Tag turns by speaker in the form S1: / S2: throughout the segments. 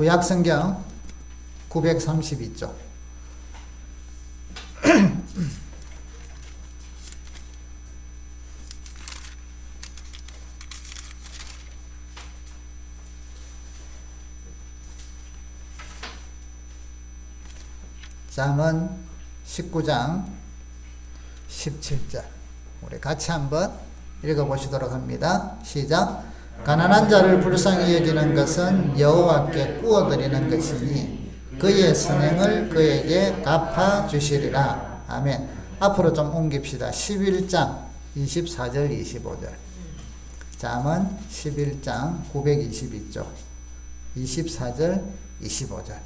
S1: 구약성경 932쪽. 잠언 19장 17절. 우리 같이 한번 읽어보시도록 합니다. 시작. 가난한 자를 불쌍히 여기는 것은 여호와께 구워드리는 것이니 그의 선행을 그에게 갚아주시리라. 아멘. 앞으로 좀 옮깁시다. 11장 24절 25절. 잠언 11장 922쪽 24절 25절.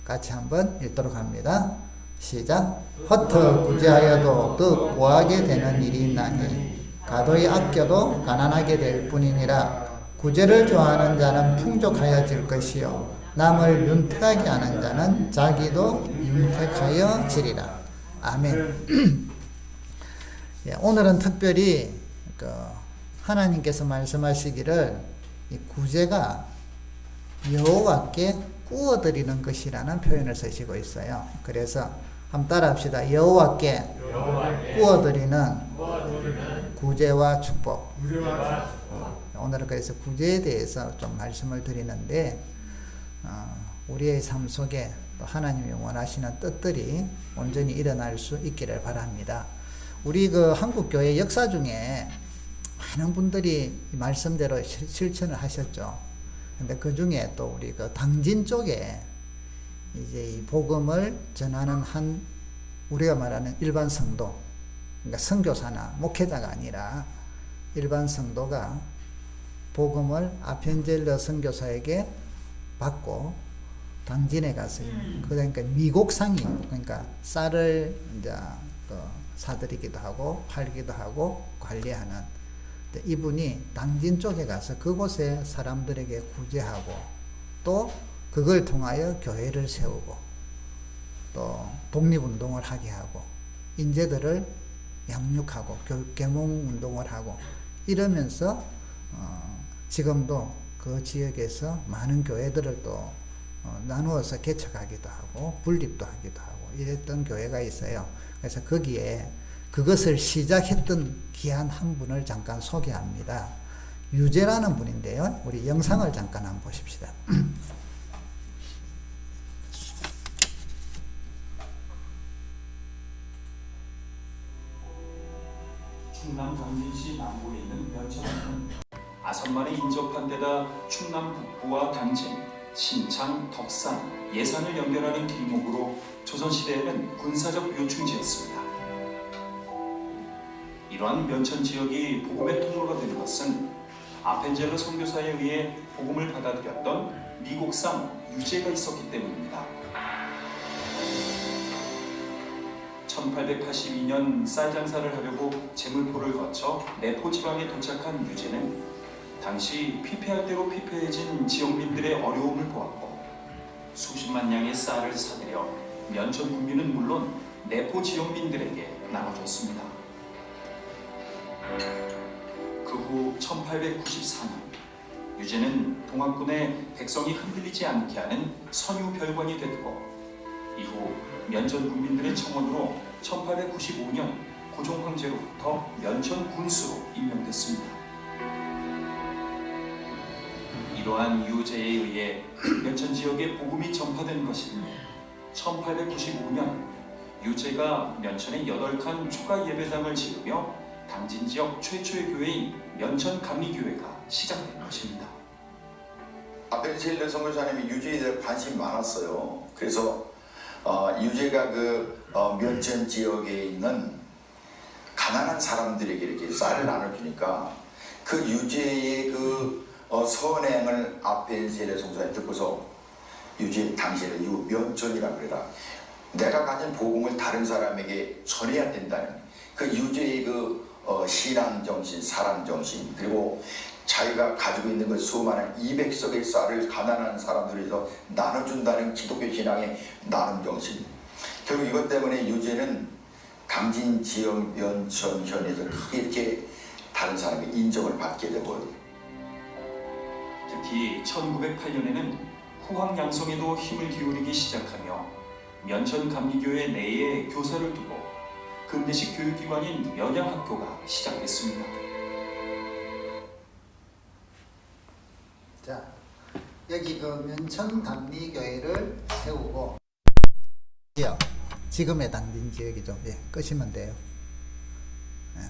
S1: 같이 한번 읽도록 합니다. 시작. 허투 구제하여도 더 구하게 되는 일이 있나니 가도히 아껴도 가난하게 될 뿐이니라. 구제를 좋아하는 자는 풍족하여질 것이요 남을 윤택하게 하는 자는 자기도 윤택하여지리라. 아멘. 예, 오늘은 특별히 하나님께서 말씀하시기를 이 구제가 여호와께 구워드리는 것이라는 표현을 쓰시고 있어요. 그래서 한번 따라합시다. 여호와께 구워드리는 구제와 축복. 오늘은 그래서 구제에 대해서 좀 말씀을 드리는데 우리의 삶 속에 또 하나님이 원하시는 뜻들이 온전히 일어날 수 있기를 바랍니다. 우리 한국교회 역사 중에 많은 분들이 말씀대로 실천을 하셨죠. 근데 그 중에 또 우리 당진 쪽에 이제 이 복음을 전하는 우리가 말하는 일반 성도, 그러니까 선교사나 목회자가 아니라 일반 성도가 복음을 아펜젤러 선교사에게 받고 당진에 가서 그러니까 미곡상이, 그러니까 쌀을 이제 사들이기도 하고 팔기도 하고 관리하는, 이분이 당진 쪽에 가서 그곳에 사람들에게 구제하고 또 그걸 통하여 교회를 세우고 또 독립운동을 하게 하고 인재들을 양육하고 계몽운동을 하고 이러면서 지금도 그 지역에서 많은 교회들을 또 나누어서 개척하기도 하고 분립도 하기도 하고 이랬던 교회가 있어요. 그래서 거기에 그것을 시작했던 귀한 한 분을 잠깐 소개합니다. 유재라는 분인데요. 우리 영상을 잠깐 한번 보십시다.
S2: 충남 당진시 남부에 있는 면천은 아산만에 인접한 데다 충남 북부와 당진, 신창, 덕산, 예산을 연결하는 길목으로 조선시대에는 군사적 요충지였습니다. 이러한 면천 지역이 복음의 통로가 된 것은 아펜젤러 선교사에 의해 복음을 받아들였던 미곡상 유재가 있었기 때문입니다. 1882년 쌀 장사를 하려고 제물포를 거쳐 내포 지방에 도착한 유재는 당시 피폐할 대로 피폐해진 지역민들의 어려움을 보았고 수십만 양의 쌀을 사들여 면천 국민은 물론 내포 지역민들에게 나눠줬습니다. 그 후 1894년 유재는 동학군의 백성이 흔들리지 않게 하는 선유별관이 됐고 이후 면천 국민들의 청원으로 1895년 고종 황제로부터 면천 군수로 임명됐습니다. 이러한 유재에 의해 면천 지역에 복음이 전파된 것이니 1895년 유재가 면천에 8칸 초가 예배당을 지으며 당진 지역 최초의 교회인 면천 감리교회가 시작된 것입니다.
S3: 아펜젤러 선교사님이 유재에 대해 관심이 많았어요. 그래서 유재가 면천 지역에 있는 가난한 사람들에게 이렇게 쌀을 나눠주니까 그 유재의 선행을 아펜젤러 선교사님이 듣고서 유재 당시에는 면천이라고 그래라. 내가 가진 복음을 다른 사람에게 전해야 된다는 그 유재의 신앙정신, 사랑정신, 그리고 자기가 가지고 있는 그 수많은 200석의 쌀을 가난한 사람들에서 나눠준다는 기독교 신앙의 나눔정신. 결국 이것 때문에 유재는 당진 지역 면천현에서 크게 이렇게 다른 사람의 인정을 받게 되고
S2: 특히 1908년에는 후학 양성에도 힘을 기울이기 시작하며 면천 감리교회 내에 교사를 두고 근대식 교육기관인 면양학교가 시작됐습니다.
S1: 자, 여기 그 면천 감리교회를 세우고 지역, 지금의 당진 지역이죠. 예, 끄시면 돼요. 예.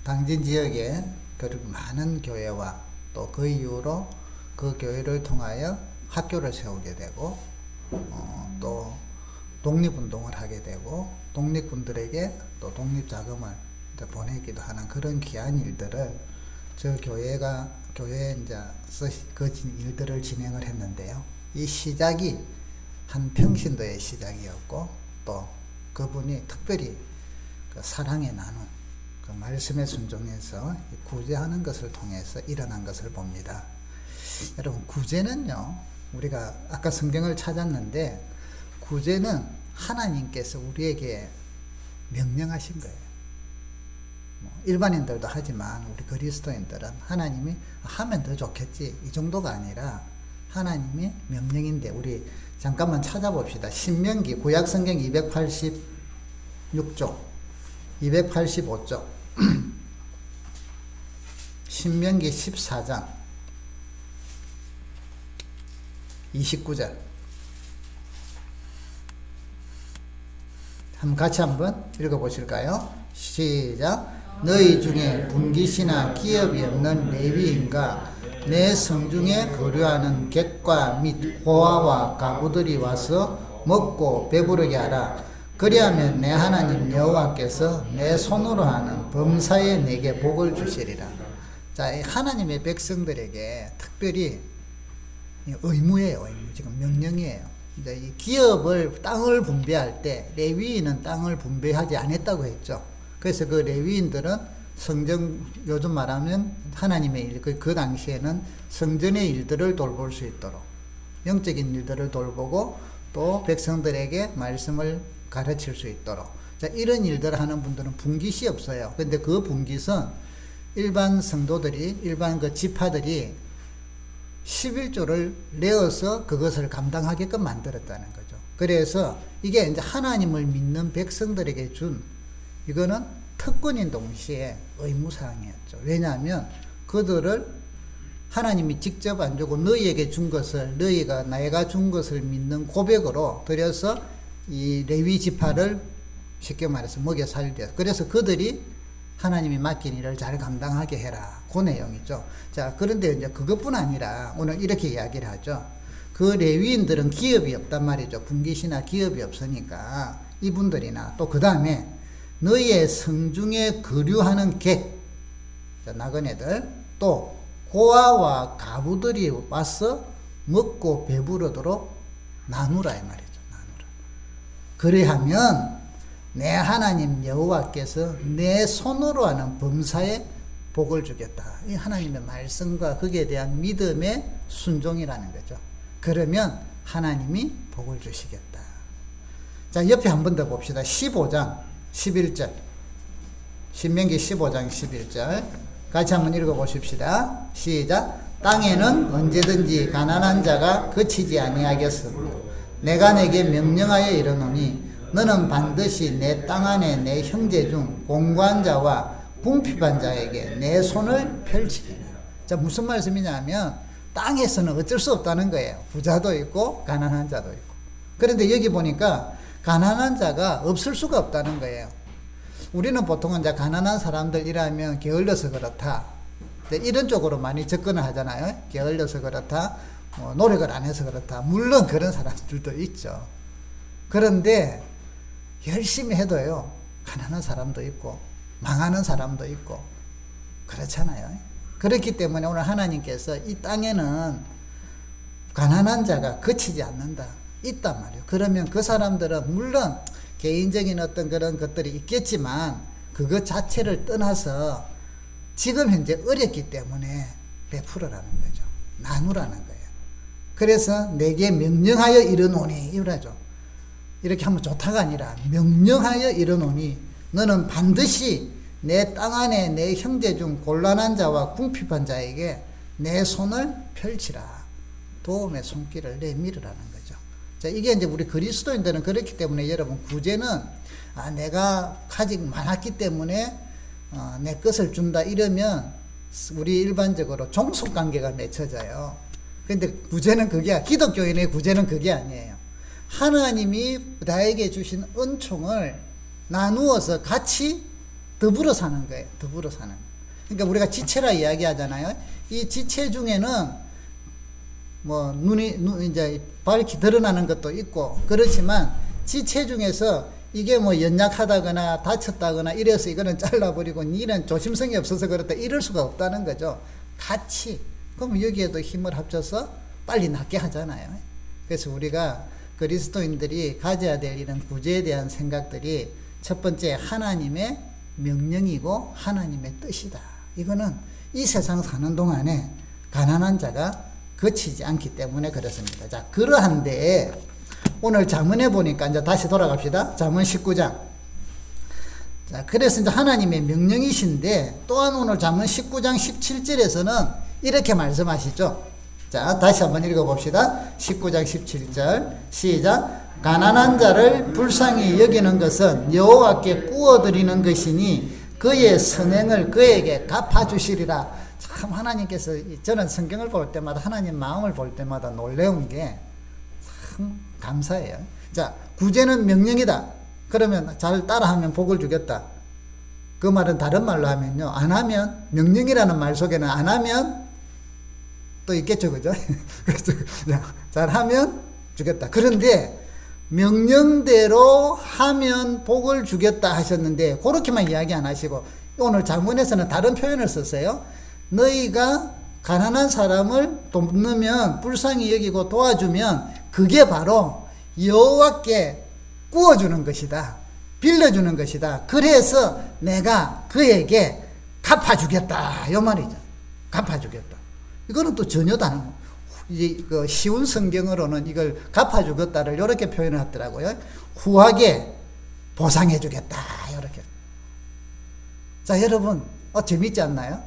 S1: 당진 지역에 그리고 많은 교회와 또 그 이후로 그 교회를 통하여 학교를 세우게 되고 또 독립운동을 하게 되고 독립군들에게 또 독립자금을 보내기도 하는 그런 귀한 일들을 저 교회에 이제 그 일들을 진행을 했는데요. 이 시작이 한 평신도의 시작이었고 또 그분이 특별히 그 사랑의 나눔, 그 말씀에 순종해서 구제하는 것을 통해서 일어난 것을 봅니다. 여러분, 구제는요, 우리가 아까 성경을 찾았는데 구제는 하나님께서 우리에게 명령하신 거예요. 일반인들도 하지만 우리 그리스도인들은 하나님이 하면 더 좋겠지 이 정도가 아니라 하나님이 명령인데, 우리 잠깐만 찾아봅시다. 신명기 구약성경 286쪽 285쪽 신명기 14장 29절 같이 한번 읽어보실까요? 시작. 너희 중에 분깃이나 기업이 없는 레위인과 내 성중에 거류하는 객과 및 고아와 가부들이 와서 먹고 배부르게 하라. 그리하면 내 하나님 여호와께서 내 손으로 하는 범사에 내게 복을 주시리라. 자, 하나님의 백성들에게 특별히 의무예요. 의무. 지금 명령이에요. 이제 이 기업을 땅을 분배할 때 레위인은 땅을 분배하지 않았다고 했죠. 그래서 그 레위인들은 성전, 요즘 말하면 하나님의 일, 그 당시에는 성전의 일들을 돌볼 수 있도록 영적인 일들을 돌보고 또 백성들에게 말씀을 가르칠 수 있도록, 자, 이런 일들을 하는 분들은 분깃이 없어요. 근데 그 분깃은 일반 성도들이, 일반 그 지파들이 11조를 내어서 그것을 감당하게끔 만들었다는 거죠. 그래서 이게 이제 하나님을 믿는 백성들에게 준, 이거는 특권인 동시에 의무사항이었죠. 왜냐하면 그들을 하나님이 직접 안 주고 너희에게 준 것을, 너희가 내가 준 것을 믿는 고백으로 드려서 이 레위 지파를 쉽게 말해서 먹여 살려. 그래서 그들이 하나님이 맡긴 일을 잘 감당하게 해라. 그 내용이죠. 자, 그런데 이제 그것뿐 아니라 오늘 이렇게 이야기를 하죠. 그 레위인들은 기업이 없단 말이죠. 분깃이나 기업이 없으니까 이분들이나 또 그 다음에 너희의 성중에 거류하는 객, 나그네들, 또 고아와 가부들이 와서 먹고 배부르도록 나누라 이 말이죠. 나누라. 그리하면 내 하나님 여호와께서 내 손으로 하는 범사에 복을 주겠다. 이 하나님의 말씀과 거기에 대한 믿음의 순종이라는 거죠. 그러면 하나님이 복을 주시겠다. 자, 옆에 한 번 더 봅시다. 15장 11절. 신명기 15장 11절. 같이 한번 읽어보십시다. 시작. 땅에는 언제든지 가난한 자가 그치지 아니하겠으므로 내가 내게 명령하여 이르노니 너는 반드시 내 땅 안에 내 형제 중 공고한 자와 궁핍한 자에게 내 손을 펼치리라. 자, 무슨 말씀이냐면 땅에서는 어쩔 수 없다는 거예요. 부자도 있고 가난한 자도 있고. 그런데 여기 보니까 가난한 자가 없을 수가 없다는 거예요. 우리는 보통은 이제 가난한 사람들이라면 게을러서 그렇다, 이런 쪽으로 많이 접근을 하잖아요. 게을러서 그렇다, 노력을 안 해서 그렇다. 물론 그런 사람들도 있죠. 그런데 열심히 해도요, 가난한 사람도 있고 망하는 사람도 있고 그렇잖아요. 그렇기 때문에 오늘 하나님께서 이 땅에는 가난한 자가 그치지 않는다, 있단 말이에요. 그러면 그 사람들은 물론 개인적인 어떤 그런 것들이 있겠지만 그것 자체를 떠나서 지금 현재 어렵기 때문에 베풀으라는 거죠. 나누라는 거예요. 그래서 내게 명령하여 이르노니, 이러죠. 이렇게 하면 좋다가 아니라 명령하여 이르노니 너는 반드시 내 땅 안에 내 형제 중 곤란한 자와 궁핍한 자에게 내 손을 펼치라. 도움의 손길을 내밀으라는 거죠. 자, 이게 이제 우리 그리스도인들은 그렇기 때문에 여러분 구제는 내가 가지고 많았기 때문에 내 것을 준다 이러면 우리 일반적으로 종속관계가 맺혀져요. 근데 구제는 그게 기독교인의 구제는 그게 아니에요. 하나님이 나에게 주신 은총을 나누어서 같이 더불어 사는 거예요. 더불어 사는. 그러니까 우리가 지체라 이야기하잖아요. 이 지체 중에는 뭐 눈이 이제 밝히 드러나는 것도 있고 그렇지만 지체 중에서 이게 뭐 연약하다거나 다쳤다거나 이래서 이거는 잘라버리고 니는 조심성이 없어서 그렇다 이럴 수가 없다는 거죠. 같이. 그럼 여기에도 힘을 합쳐서 빨리 낫게 하잖아요. 그래서 우리가 그리스도인들이 가져야 될 이런 구제에 대한 생각들이 첫 번째 하나님의 명령이고 하나님의 뜻이다. 이거는 이 세상 사는 동안에 가난한 자가 거치지 않기 때문에 그렇습니다. 자, 그러한데 오늘 잠언에 보니까 이제 다시 돌아갑시다. 잠언 19장. 자, 그래서 이제 하나님의 명령이신데 또한 오늘 잠언 19장 17절에서는 이렇게 말씀하시죠. 자, 다시 한번 읽어봅시다. 19장 17절 시작. 가난한 자를 불쌍히 여기는 것은 여호와께 구워드리는 것이니 그의 선행을 그에게 갚아주시리라. 참 하나님께서 저는 성경을 볼 때마다 하나님 마음을 볼 때마다 놀라운 게 참 감사해요. 자, 구제는 명령이다. 그러면 잘 따라하면 복을 주겠다. 그 말은 다른 말로 하면요. 안 하면 명령이라는 말 속에는 안 하면 또 있겠죠. 그죠? 그래서 잘하면 주겠다. 그런데 명령대로 하면 복을 주겠다 하셨는데 그렇게만 이야기 안 하시고 오늘 잠언에서는 다른 표현을 썼어요. 너희가 가난한 사람을 돕으면 불쌍히 여기고 도와주면 그게 바로 여호와께 구워주는 것이다. 빌려주는 것이다. 그래서 내가 그에게 갚아주겠다. 이 말이죠. 갚아주겠다. 이거는 또 전혀 다른 이제 그 쉬운 성경으로는 이걸 갚아주겠다를 이렇게 표현을 하더라고요. 후하게 보상해주겠다. 이렇게. 자, 여러분, 재밌지 않나요?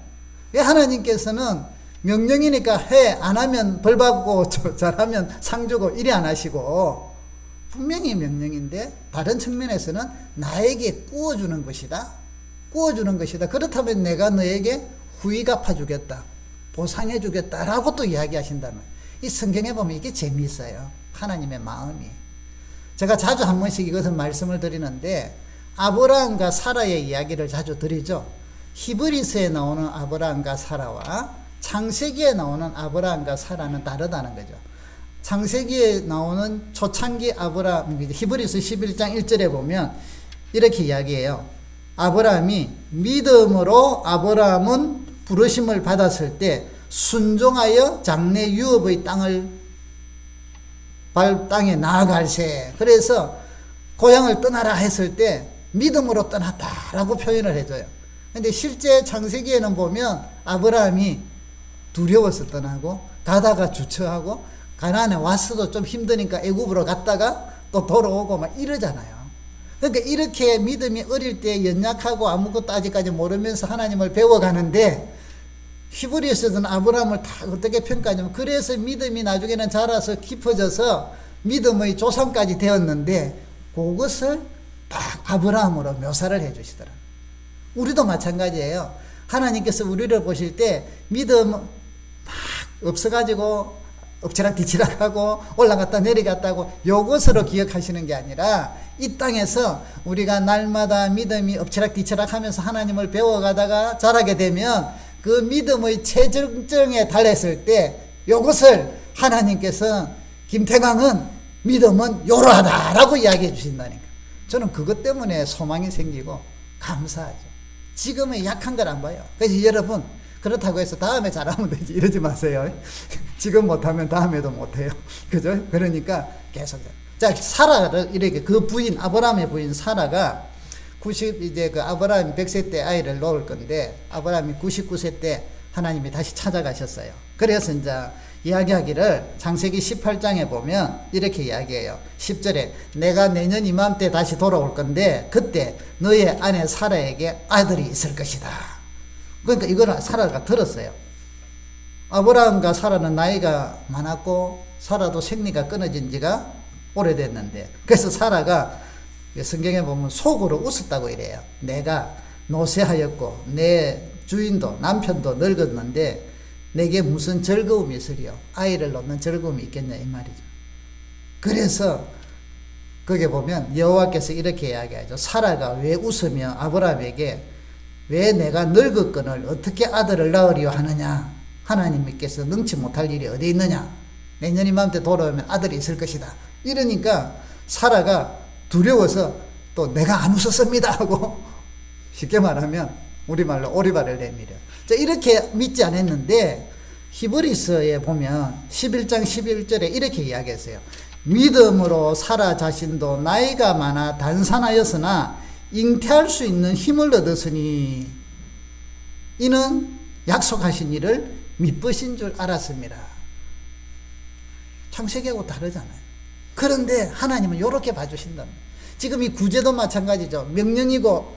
S1: 왜 하나님께서는 명령이니까 해, 안 하면 벌 받고, 잘하면 상 주고, 이래 안 하시고, 분명히 명령인데, 다른 측면에서는 나에게 구워주는 것이다. 구워주는 것이다. 그렇다면 내가 너에게 후히 갚아주겠다. 보상해주겠다라고 또 이야기하신다면, 이 성경에 보면 이게 재미있어요. 하나님의 마음이. 제가 자주 한 번씩 이것을 말씀을 드리는데, 아브라함과 사라의 이야기를 자주 드리죠. 히브리서에 나오는 아브라함과 사라와 창세기에 나오는 아브라함과 사라는 다르다는 거죠. 창세기에 나오는 초창기 아브라함, 히브리서 11장 1절에 보면 이렇게 이야기해요. 아브라함이 믿음으로 아브라함은 부르심을 받았을 때 순종하여 장래 유업의 땅에 나아갈세. 그래서 고향을 떠나라 했을 때 믿음으로 떠났다라고 표현을 해줘요. 근데 실제 창세기에는 보면 아브라함이 두려워서 떠나고 가다가 주저하고 가나안에 왔어도 좀 힘드니까 애굽으로 갔다가 또 돌아오고 막 이러잖아요. 그러니까 이렇게 믿음이 어릴 때 연약하고 아무것도 아직까지 모르면서 하나님을 배워가는데 히브리서는 아브라함을 다 어떻게 평가하냐면 그래서 믿음이 나중에는 자라서 깊어져서 믿음의 조상까지 되었는데 그것을 딱 아브라함으로 묘사를 해주시더라고요. 우리도 마찬가지예요. 하나님께서 우리를 보실 때 믿음 막 없어가지고 엎치락 뒤치락 하고 올라갔다 내려갔다고 요것으로 기억하시는 게 아니라 이 땅에서 우리가 날마다 믿음이 엎치락 뒤치락 하면서 하나님을 배워가다가 자라게 되면 그 믿음의 최정점에 달했을 때 요것을 하나님께서 김태광은 믿음은 요러하다라고 이야기해 주신다니까. 저는 그것 때문에 소망이 생기고 감사하죠. 지금은 약한 걸 안 봐요. 그래서 여러분 그렇다고 해서 다음에 잘하면 되지 이러지 마세요. 지금 못하면 다음에도 못해요. 그죠? 그러니까 계속. 자, 사라를 이렇게 그 부인 아브라함의 부인 사라가 이제 그 아브라함이 100세 때 아이를 놓을 건데 아브라함이 99세 때 하나님이 다시 찾아가셨어요. 그래서 이제 이야기하기를 창세기 18장에 보면 이렇게 이야기해요. 10절에 내가 내년 이맘때 다시 돌아올 건데 그때 너의 아내 사라에게 아들이 있을 것이다. 그러니까 이거는 사라가 들었어요. 아브라함과 사라는 나이가 많았고 사라도 생리가 끊어진 지가 오래됐는데, 그래서 사라가 성경에 보면 속으로 웃었다고 이래요. 내가 노쇠하였고 내 주인도 남편도 늙었는데 내게 무슨 즐거움이 있으리요? 아이를 낳는 즐거움이 있겠냐 이 말이죠. 그래서 거기에 보면 여호와께서 이렇게 이야기하죠. 사라가 왜 웃으며 아브라함에게 왜 내가 늙었거늘 어떻게 아들을 낳으리요 하느냐. 하나님께서 능치 못할 일이 어디 있느냐. 내년 이맘때 돌아오면 아들이 있을 것이다. 이러니까 사라가 두려워서 또 내가 안 웃었습니다 하고 쉽게 말하면 우리말로 오리발을 내밀어. 자, 이렇게 믿지 않았는데 히브리서에 보면 11장 11절에 이렇게 이야기했어요. 믿음으로 사라 자신도 나이가 많아 단산하였으나 잉태할 수 있는 힘을 얻었으니 이는 약속하신 일을 미쁘신 줄 알았습니다. 창세기하고 다르잖아요. 그런데 하나님은 이렇게 봐주신답니다. 지금 이 구제도 마찬가지죠. 명령이고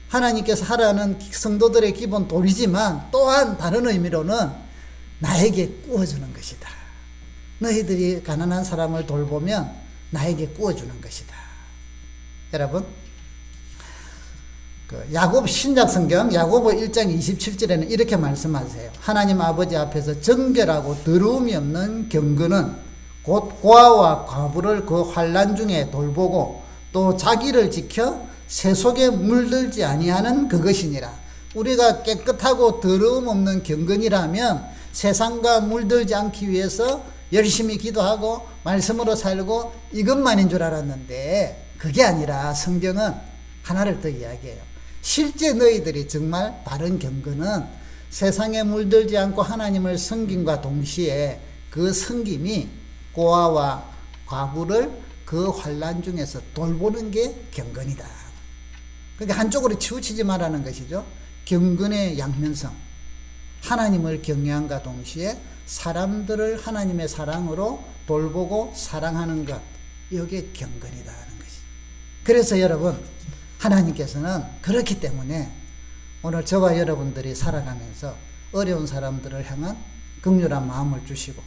S1: 하나님께서 하라는 성도들의 기본 도리지만 또한 다른 의미로는 나에게 꾸어주는 것이다. 너희들이 가난한 사람을 돌보면 나에게 꾸어주는 것이다. 여러분, 야고보 신약성경 야고보 1장 27절에는 이렇게 말씀하세요. 하나님 아버지 앞에서 정결하고 더러움이 없는 경건은 곧 고아와 과부를 그 환난 중에 돌보고 또 자기를 지켜 세속에 물들지 아니하는 그것이니라. 우리가 깨끗하고 더러움 없는 경건이라면 세상과 물들지 않기 위해서 열심히 기도하고 말씀으로 살고 이것만인 줄 알았는데 그게 아니라 성경은 하나를 더 이야기해요. 실제 너희들이 정말 바른 경건은 세상에 물들지 않고 하나님을 섬김과 동시에 그 섬김이 고아와 과부를 그 환난 중에서 돌보는 게 경건이다. 그러니까 한쪽으로 치우치지 말라는 것이죠. 경건의 양면성, 하나님을 경외함과 동시에 사람들을 하나님의 사랑으로 돌보고 사랑하는 것, 이게 경건이다 하는 것이죠. 그래서 여러분, 하나님께서는 그렇기 때문에 오늘 저와 여러분들이 살아가면서 어려운 사람들을 향한 긍휼한 마음을 주시고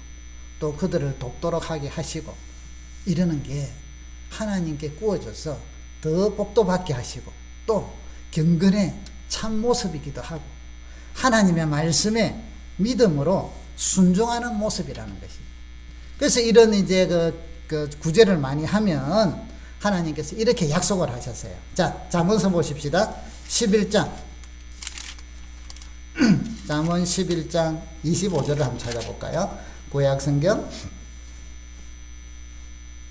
S1: 또 그들을 돕도록 하게 하시고 이러는 게 하나님께 꾸어져서 더 복도 받게 하시고 또 경건의 참 모습이기도 하고 하나님의 말씀에 믿음으로 순종하는 모습이라는 것이죠. 그래서 이런 이제 그 구제를 많이 하면 하나님께서 이렇게 약속을 하셨어요. 자, 잠언서 보십시다. 11장. 잠언 11장 25절을 한번 찾아볼까요? 구약성경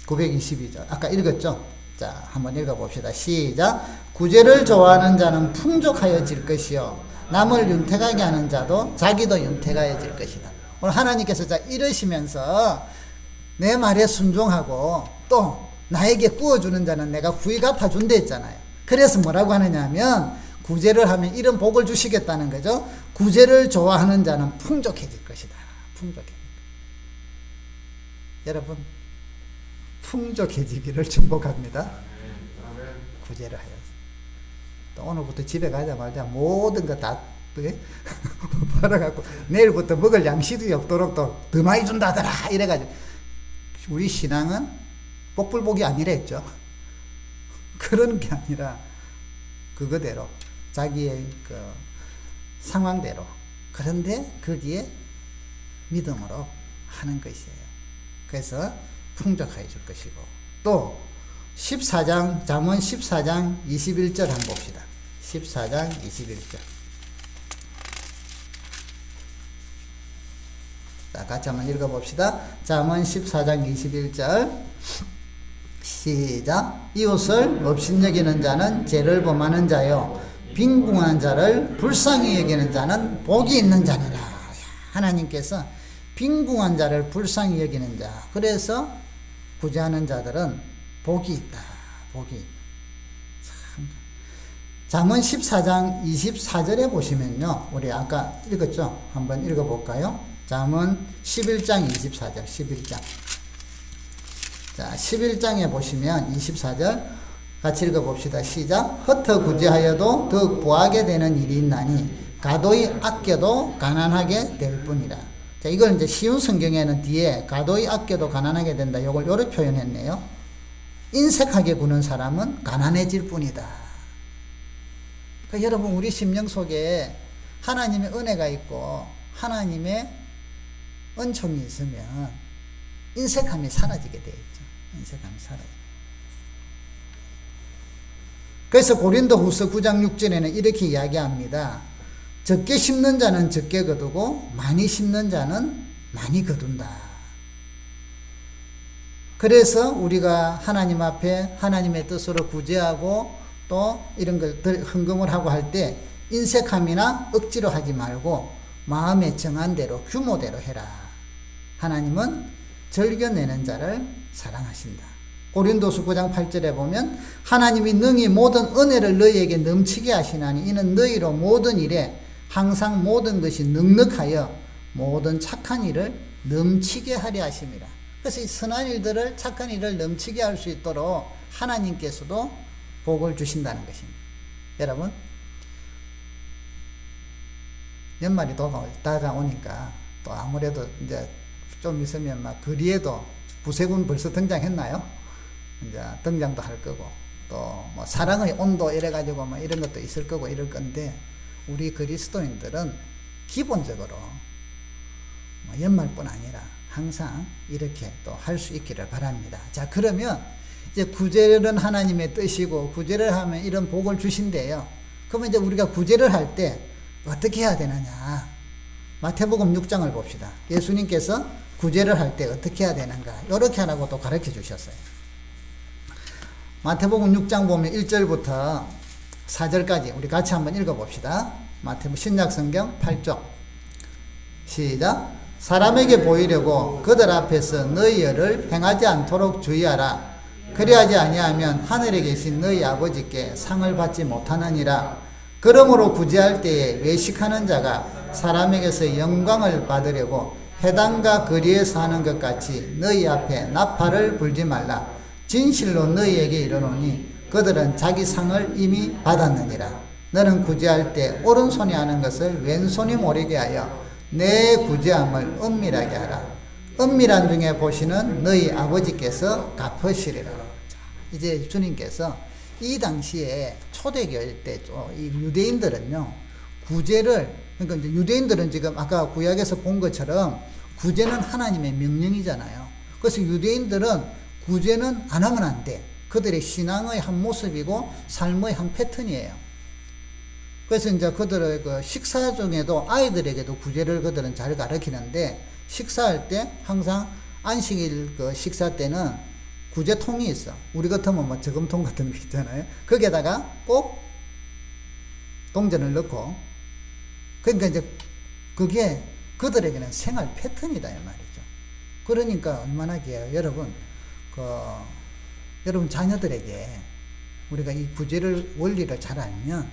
S1: 922절. 아까 읽었죠? 자, 한번 읽어봅시다. 시작. 구제를 좋아하는 자는 풍족하여질 것이요 남을 윤택하게 하는 자도 자기도 윤택하여질 것이다. 오늘 하나님께서 자 이러시면서 내 말에 순종하고 또 나에게 꾸어주는 자는 내가 구이 갚아준다 했잖아요. 그래서 뭐라고 하느냐 하면 구제를 하면 이런 복을 주시겠다는 거죠. 구제를 좋아하는 자는 풍족해질 것이다. 풍족해질 것이다. 여러분, 풍족해지기를 축복합니다. 구제를 하여서. 또 오늘부터 집에 가자마자 모든 거 다 팔아갖고 내일부터 먹을 양식이 없도록 또 더 많이 준다더라 이래가지고 우리 신앙은 복불복이 아니라 했죠. 그런 게 아니라 그거대로 자기의 그 상황대로 그런데 거기에 믿음으로 하는 것이에요. 그래서 풍족하게 줄 것이고 또 14장 잠언 14장 21절 한번 봅시다. 14장 21절. 자, 같이 한번 읽어봅시다. 잠언 14장 21절 시작. 이웃을 업신여기는 자는 죄를 범하는 자요 빈궁한 자를 불쌍히 여기는 자는 복이 있는 자니라. 하나님께서 빈궁한 자를 불쌍히 여기는 자, 그래서 구제하는 자들은 복이 있다. 복이. 참. 잠언 14장 24절에 보시면요. 우리 아까 읽었죠? 한번 읽어볼까요? 잠언 11장 24절. 11장. 자, 11장에 보시면 24절 같이 읽어봅시다. 시작. 헛터 구제하여도 더욱 부하게 되는 일이 있나니 가도히 아껴도 가난하게 될 뿐이라. 자, 자, 이걸 이제 쉬운 성경에는 뒤에 가도히 아껴도 가난하게 된다. 이걸 이렇게 표현했네요. 인색하게 구는 사람은 가난해질 뿐이다. 그러니까 여러분 우리 심령 속에 하나님의 은혜가 있고 하나님의 은총이 있으면 인색함이 사라지게 되어 있죠. 인색함이 사라져요. 그래서 고린도후서 9장 6절에는 이렇게 이야기합니다. 적게 심는 자는 적게 거두고 많이 심는 자는 많이 거둔다. 그래서 우리가 하나님 앞에 하나님의 뜻으로 구제하고 또 이런 걸 헌금을 하고 할 때 인색함이나 억지로 하지 말고 마음에 정한 대로 규모대로 해라. 하나님은 즐겨내는 자를 사랑하신다. 고린도서 9장 8절에 보면 하나님이 능히 모든 은혜를 너희에게 넘치게 하시나니 이는 너희로 모든 일에 항상 모든 것이 넉넉하여 모든 착한 일을 넘치게 하려 하심이라. 그래서 이 선한 일들을 착한 일을 넘치게 할 수 있도록 하나님께서도 복을 주신다는 것입니다. 여러분 연말이 다가오니까 또 아무래도 이제 좀 있으면 막 거리에도 부세군 벌써 등장했나요? 이제 등장도 할 거고 또 뭐 사랑의 온도 이래 가지고 뭐 이런 것도 있을 거고 이럴 건데 우리 그리스도인들은 기본적으로 뭐 연말뿐 아니라 항상 이렇게 또 할 수 있기를 바랍니다. 자, 그러면 이제 구제는 하나님의 뜻이고 구제를 하면 이런 복을 주신대요. 그러면 이제 우리가 구제를 할 때 어떻게 해야 되느냐? 마태복음 6장을 봅시다. 예수님께서 구제를 할 때 어떻게 해야 되는가? 이렇게 하라고 또 가르쳐 주셨어요. 마태복음 6장 보면 1절부터 4절까지 우리 같이 한번 읽어봅시다. 마태복음 신약성경 8쪽 시작. 사람에게 보이려고 그들 앞에서 너희 일을 행하지 않도록 주의하라. 그리하지 아니하면 하늘에 계신 너희 아버지께 상을 받지 못하느니라. 그러므로 구제할 때에 외식하는 자가 사람에게서 영광을 받으려고 회당과 거리에서 하는 것 같이 너희 앞에 나팔을 불지 말라. 진실로 너희에게 이르노니 그들은 자기 상을 이미 받았느니라. 너는 구제할 때 오른손이 하는 것을 왼손이 모르게 하여 내 구제함을 은밀하게 하라. 은밀한 중에 보시는 너희 아버지께서 갚으시리라. 자, 이제 주님께서 이 당시에 초대교회 때 이 유대인들은요 구제를 그러니까 이제 유대인들은 지금 아까 구약에서 본 것처럼 구제는 하나님의 명령이잖아요. 그래서 유대인들은 구제는 안 하면 안 돼. 그들의 신앙의 한 모습이고 삶의 한 패턴이에요. 그래서 이제 그들의 그 식사 중에도 아이들에게도 구제를 그들은 잘 가르치는데 식사할 때 항상 안식일 그 식사 때는 구제통이 있어. 우리 같으면 뭐 저금통 같은 거 있잖아요. 거기에다가 꼭 동전을 넣고 그러니까 이제 그게 그들에게는 생활 패턴이다 이 말이죠. 그러니까 얼마나 귀해요. 여러분 자녀들에게 우리가 이 구제를 원리를 잘 알면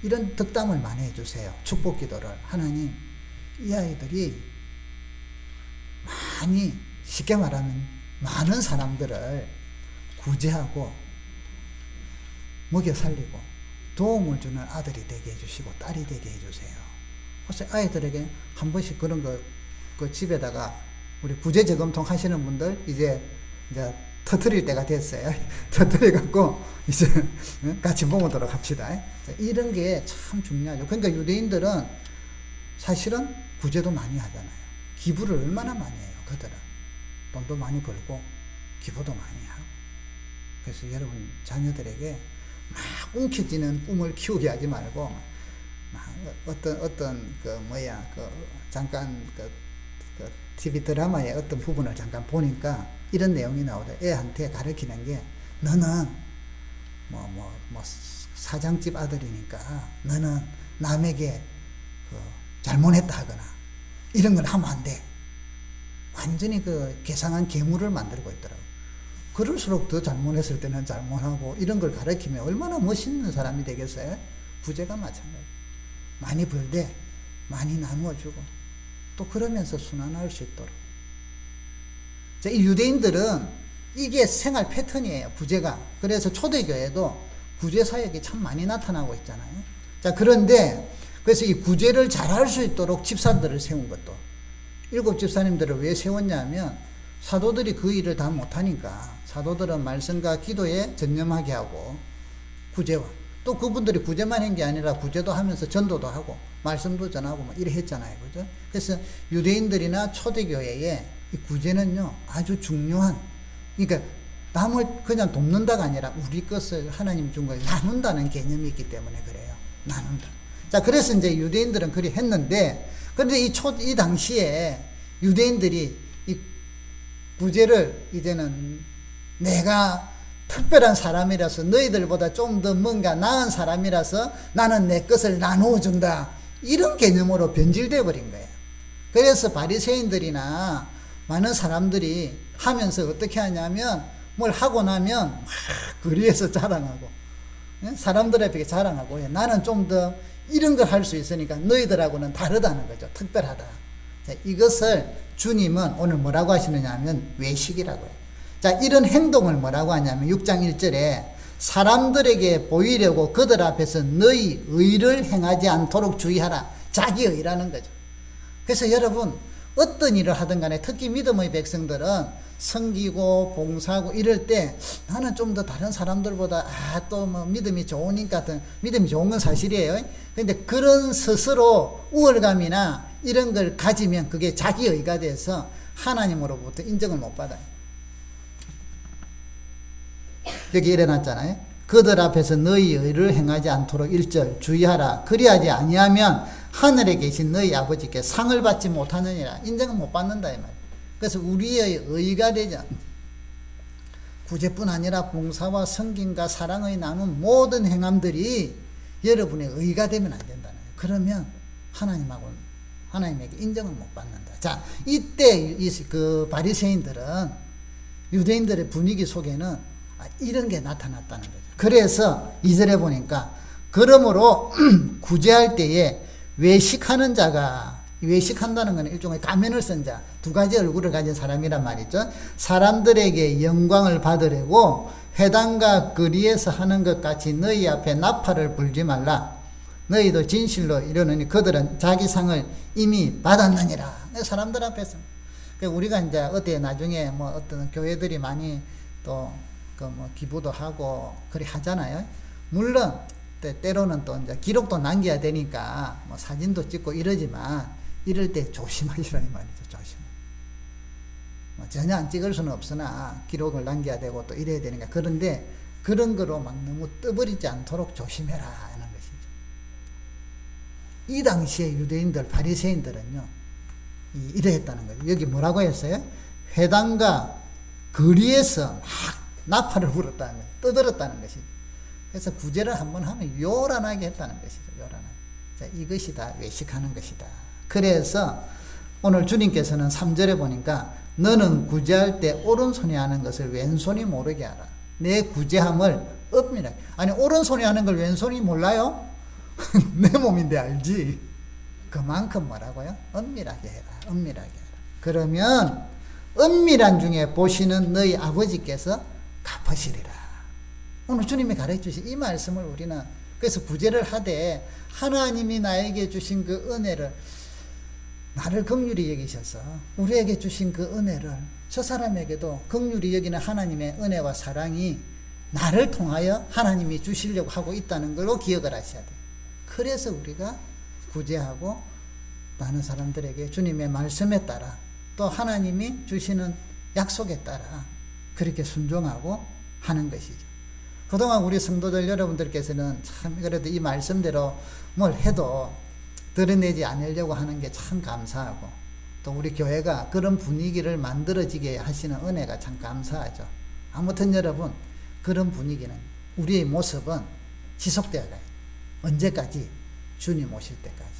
S1: 이런 덕담을 많이 해주세요. 축복 기도를. 하나님 이 아이들이 많이 쉽게 말하면 많은 사람들을 구제하고 먹여 살리고 도움을 주는 아들이 되게 해주시고 딸이 되게 해주세요. 그래서 아이들에게 한 번씩 그런 그 집에다가 우리 구제 저금통 하시는 분들 이제 터뜨릴 때가 됐어요. 터뜨려갖고 이제 같이 모으도록 합시다. 이런 게 참 중요하죠. 그러니까 유대인들은 사실은 구제도 많이 하잖아요. 기부를 얼마나 많이 해요. 그들은 돈도 많이 벌고 기부도 많이 하고. 그래서 여러분 자녀들에게 막 움켜쥐는 꿈을 키우게 하지 말고 막 어떤 잠깐 TV 드라마의 어떤 부분을 잠깐 보니까 이런 내용이 나오다. 애한테 가르치는 게 너는 사장집 아들이니까 너는 남에게 잘못했다 하거나 이런 걸 하면 안 돼. 완전히 괴상한 괴물을 만들고 있더라고. 그럴수록 더 잘못했을 때는 잘못하고 이런 걸 가르치면 얼마나 멋있는 사람이 되겠어요? 부제가 마찬가지. 많이 벌되 많이 나누어주고 또 그러면서 순환할 수 있도록. 자, 이 유대인들은 이게 생활 패턴이에요. 구제가. 그래서 초대교회도 구제 사역이 참 많이 나타나고 있잖아요. 자, 그런데 그래서 이 구제를 잘할 수 있도록 집사들을 세운 것도 일곱 집사님들을 왜 세웠냐면 사도들이 그 일을 다 못하니까 사도들은 말씀과 기도에 전념하게 하고 구제와 또 그분들이 구제만 한 게 아니라 구제도 하면서 전도도 하고 말씀도 전하고 막 이래 했잖아요. 그죠? 그래서 유대인들이나 초대교회에 이 구제는요 아주 중요한, 그러니까 남을 그냥 돕는다가 아니라 우리 것을 하나님 준 걸 나눈다는 개념이 있기 때문에 그래요. 나눈다. 자, 그래서 이제 유대인들은 그리 했는데, 그런데 이 당시에 유대인들이 이 구제를 이제는 내가 특별한 사람이라서 너희들보다 좀 더 뭔가 나은 사람이라서 나는 내 것을 나누어 준다, 이런 개념으로 변질되어 버린 거예요. 그래서 바리새인들이나 많은 사람들이 하면서 어떻게 하냐면 뭘 하고 나면 막 거리에서 자랑하고 사람들 앞에 자랑하고 나는 좀 더 이런 걸 할 수 있으니까 너희들하고는 다르다는 거죠. 특별하다. 자, 이것을 주님은 오늘 뭐라고 하시느냐 하면 외식이라고 해요. 자, 이런 행동을 뭐라고 하냐면 6장 1절에 사람들에게 보이려고 그들 앞에서 너희 의를 행하지 않도록 주의하라. 자기 의라는 거죠. 그래서 여러분 어떤 일을 하든 간에 특히 믿음의 백성들은 섬기고 봉사하고 이럴 때 나는 좀 더 다른 사람들보다 또 뭐 믿음이 좋으니까, 믿음이 좋은 건 사실이에요. 근데 그런 스스로 우월감이나 이런 걸 가지면 그게 자기의가 돼서 하나님으로부터 인정을 못 받아요. 여기 일어났잖아요. 그들 앞에서 너희 의를 행하지 않도록 1절 주의하라. 그리하지 아니하면 하늘에 계신 너희 아버지께 상을 받지 못하느니라. 인정을 못 받는다 이 말이에요. 그래서 우리의 의가 되자 구제뿐 아니라 봉사와 섬김과 사랑의 나눈 모든 행함들이 여러분의 의가 되면 안 된다는 거예요. 그러면 하나님에게 인정을 못 받는다. 자, 이때 그 바리새인들은 유대인들의 분위기 속에는 이런 게 나타났다는 거죠. 그래서 2절에 보니까 그러므로 구제할 때에 외식하는 자가, 외식한다는 것은 일종의 가면을 쓴 자, 두 가지 얼굴을 가진 사람이란 말이죠. 사람들에게 영광을 받으려고 회당과 거리에서 하는 것 같이 너희 앞에 나팔을 불지 말라. 너희도 진실로 이르노니 그들은 자기 상을 이미 받았느니라. 사람들 앞에서. 우리가 이제 어때 나중에 뭐 어떤 교회들이 많이 또 그 뭐 기부도 하고 그리 하잖아요. 물론 때로는 또 이제 기록도 남겨야 되니까 뭐 사진도 찍고 이러지만 이럴 때 조심하시라 이 말이죠. 조심. 뭐 전혀 안 찍을 수는 없으나 기록을 남겨야 되고 또 이래야 되니까. 그런데 그런 거로 막 너무 떠버리지 않도록 조심해라 하는 것이죠. 이 당시에 유대인들 바리새인들은요 이러했다는 거죠. 여기 뭐라고 했어요? 회당과 거리에서 막 나팔을 불었다는 거예요. 떠들었다는 것이죠. 그래서 구제를 한번 하면 요란하게 했다는 것이죠. 요란하게. 자, 이것이 다 외식하는 것이다. 그래서 오늘 주님께서는 3절에 보니까 너는 구제할 때 오른손이 하는 것을 왼손이 모르게 하라. 내 구제함을 엄밀하게. 아니 오른손이 하는 걸 왼손이 몰라요? 내 몸인데 알지. 그만큼 뭐라고요? 엄밀하게 해라. 엄밀하게 해라. 그러면 엄밀한 중에 보시는 너희 아버지께서 갚으시리라. 오늘 주님이 가르쳐주신 이 말씀을 우리는 그래서 구제를 하되 하나님이 나에게 주신 그 은혜를 나를 긍휼히 여기셔서 우리에게 주신 그 은혜를 저 사람에게도 긍휼히 여기는 하나님의 은혜와 사랑이 나를 통하여 하나님이 주시려고 하고 있다는 걸로 기억을 하셔야 돼요. 그래서 우리가 구제하고 많은 사람들에게 주님의 말씀에 따라 또 하나님이 주시는 약속에 따라 그렇게 순종하고 하는 것이죠. 그동안 우리 성도들 여러분들께서는 참 그래도 이 말씀대로 뭘 해도 드러내지 않으려고 하는 게 참 감사하고 또 우리 교회가 그런 분위기를 만들어지게 하시는 은혜가 참 감사하죠. 아무튼 여러분 그런 분위기는 우리의 모습은 지속되어 가요. 언제까지? 주님 오실 때까지.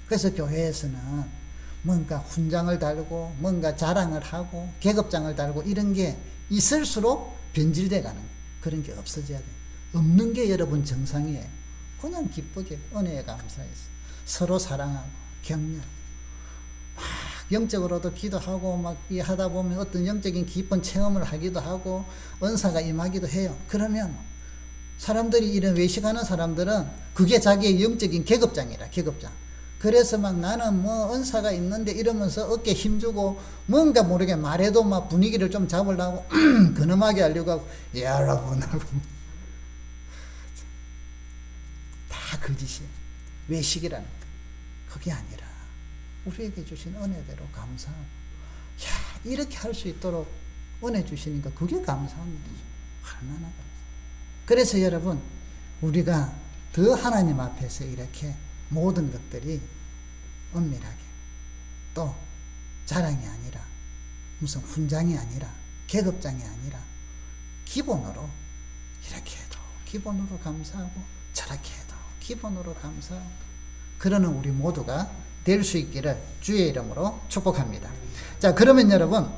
S1: 그래서 교회에서는 뭔가 훈장을 달고 뭔가 자랑을 하고 계급장을 달고 이런 게 있을수록 변질돼 가는 그런 게 없어져야 돼요. 없는 게 여러분 정상이에요. 그냥 기쁘게 은혜에 감사해서 서로 사랑하고 격려 막 영적으로도 기도하고 막 이 하다 보면 어떤 영적인 깊은 체험을 하기도 하고 은사가 임하기도 해요. 그러면 사람들이 이런 외식하는 사람들은 그게 자기의 영적인 계급장이라. 계급장. 그래서 막 나는 뭐 은사가 있는데 이러면서 어깨 힘주고 뭔가 모르게 말해도 막 분위기를 좀 잡으려고 근엄하게 하려고 하고 여러분 하고 다 거짓이에요. 외식이라는 거. 그게 아니라 우리에게 주신 은혜대로 감사하고 야 이렇게 할 수 있도록 은혜 주시니까 그게 감사한 일이죠. 얼마나 감사. 그래서 여러분 우리가 더 하나님 앞에서 이렇게 모든 것들이 은밀하게 또 자랑이 아니라 무슨 훈장이 아니라 계급장이 아니라 기본으로 이렇게 해도 기본으로 감사하고 저렇게 해도 기본으로 감사하고 그러는 우리 모두가 될 수 있기를 주의 이름으로 축복합니다. 자 그러면 여러분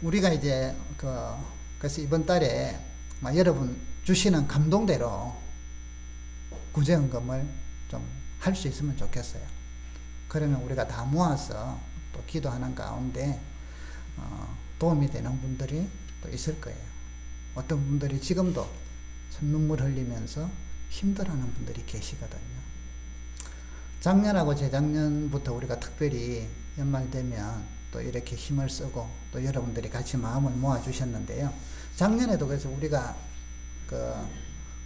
S1: 우리가 이제 그래서 이번 달에 여러분 주시는 감동대로 구제헌금을 좀 할 수 있으면 좋겠어요. 그러면 우리가 다 모아서 또 기도하는 가운데 도움이 되는 분들이 또 있을 거예요. 어떤 분들이 지금도 참 눈물 흘리면서 힘들어하는 분들이 계시거든요. 작년하고 재작년부터 우리가 특별히 연말 되면 또 이렇게 힘을 쓰고 또 여러분들이 같이 마음을 모아 주셨는데요. 작년에도 그래서 우리가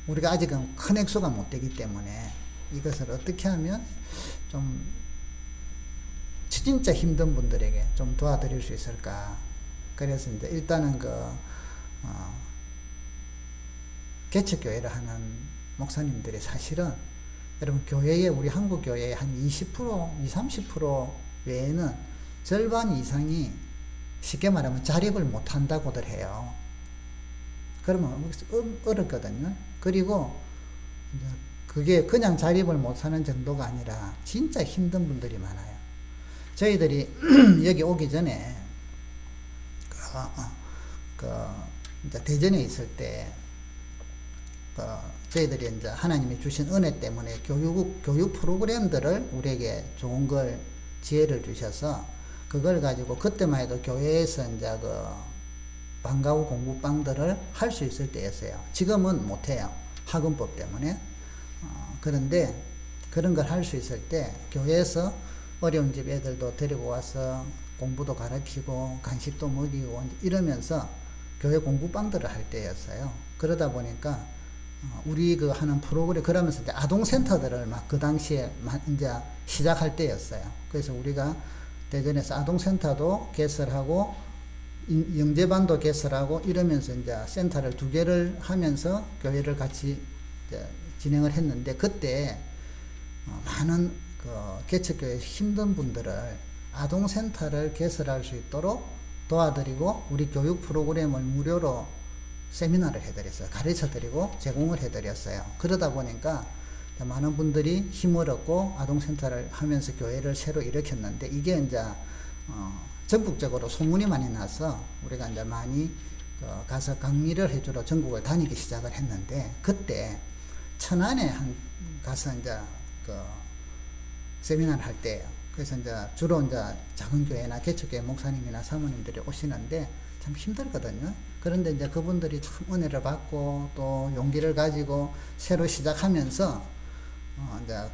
S1: 아직은 큰 액수가 못 되기 때문에 이것을 어떻게 하면 좀 진짜 힘든 분들에게 좀 도와드릴 수 있을까. 그래서 이제 일단은 개척교회를 하는 목사님들이 사실은 여러분 교회에 우리 한국 교회의 한 20%, 30% 외에는 절반 이상이 쉽게 말하면 자립을 못 한다고들 해요. 그러면 어렵거든요. 그리고 이제 그게 그냥 자립을 못 하는 정도가 아니라 진짜 힘든 분들이 많아요. 저희들이 여기 오기 전에 이제 대전에 있을 때 저희들이 이제 하나님이 주신 은혜 때문에 교육 프로그램들을 우리에게 좋은 걸 지혜를 주셔서 그걸 가지고 그때만 해도 교회에서 이제 방과 후 공부방들을 할 수 있을 때였어요. 지금은 못해요. 학원법 때문에. 그런데 그런 걸 할 수 있을 때 교회에서 어려운 집 애들도 데리고 와서 공부도 가르치고 간식도 먹이고 이러면서 교회 공부방들을 할 때였어요. 그러다 보니까 우리 하는 프로그램 그러면서 이제 아동센터들을 막 그 당시에 이제 시작할 때였어요. 그래서 우리가 대전에서 아동센터도 개설하고 영재반도 개설하고 이러면서 이제 센터를 2개를 하면서 교회를 같이 이제 진행을 했는데 그때 많은 개척교회 힘든 분들을 아동센터를 개설할 수 있도록 도와드리고 우리 교육 프로그램을 무료로 세미나를 해드렸어요. 가르쳐드리고 제공을 해드렸어요. 그러다 보니까 많은 분들이 힘을 얻고 아동센터를 하면서 교회를 새로 일으켰는데 이게 이제 전국적으로 소문이 많이 나서 우리가 이제 많이 가서 강의를 해주러 전국을 다니기 시작을 했는데 그때 천안에 가서 이제 세미나를 할 때예요. 그래서 이제 주로 이제 작은 교회나 개척교회 목사님이나 사모님들이 오시는데 참 힘들거든요. 그런데 이제 그분들이 참 은혜를 받고 또 용기를 가지고 새로 시작하면서 이제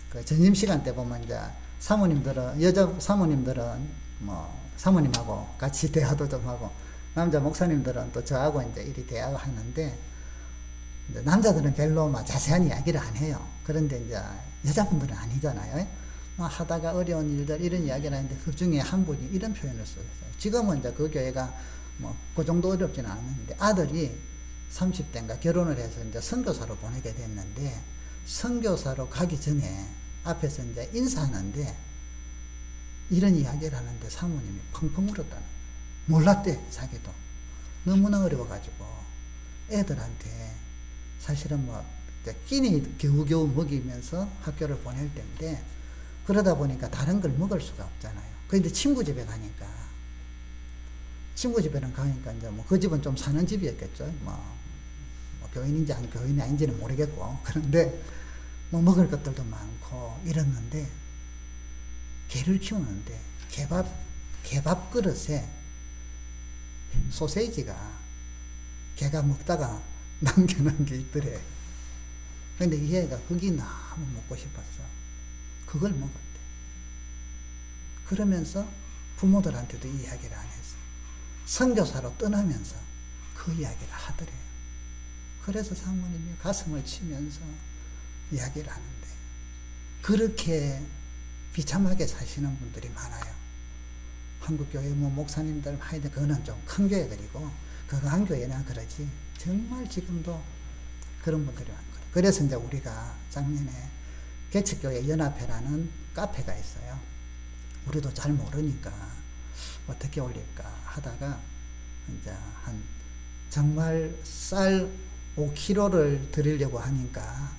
S1: 그 점심시간 때 보면 이제 사모님들은 여자 사모님들은 뭐 사모님하고 같이 대화도 좀 하고 남자 목사님들은 또 저하고 이제 이리 대화를 하는데 이제 남자들은 별로 막 자세한 이야기를 안 해요. 그런데 이제 여자분들은 아니잖아요. 하다가 어려운 일들 이런 이야기를 하는데 그 중에 한 분이 이런 표현을 썼어요. 지금은 이제 그 교회가 뭐 그 정도 어렵지는 않은데 아들이 30대인가 결혼을 해서 이제 선교사로 보내게 됐는데 선교사로 가기 전에 앞에서 이제 인사하는데 이런 이야기를 하는데 사모님이 펑펑 울었다는 거예요. 몰랐대 자기도. 너무나 어려워가지고 애들한테 사실은 뭐 끼니 겨우겨우 먹이면서 학교를 보낼 때인데 그러다 보니까 다른 걸 먹을 수가 없잖아요. 그런데 친구 집에 가니까 친구 집에는 가니까 이제 뭐 그 집은 좀 사는 집이었겠죠. 뭐 교인인지 안 교인이 아닌지는 모르겠고 그런데 뭐 먹을 것들도 많고 이랬는데 개를 키우는데 개밥 그릇에 소세지가 개가 먹다가 남겨놓은 게 있더래. 근데 이 애가 그게 너무 먹고 싶었어. 그걸 먹었대. 그러면서 부모들한테도 이야기를 안 했어. 선교사로 떠나면서 그 이야기를 하더래요. 그래서 사모님이 가슴을 치면서 이야기를 하는데, 그렇게 비참하게 사시는 분들이 많아요. 한국교회 목사님들 많이, 그거는 좀 큰 교회들이고, 그거 한 교회나 그러지. 정말 지금도 그런 분들이 많거든요. 그래서 이제 우리가 작년에 개척교회 연합회라는 카페가 있어요. 우리도 잘 모르니까 어떻게 올릴까 하다가 이제 한 정말 쌀 5kg를 드리려고 하니까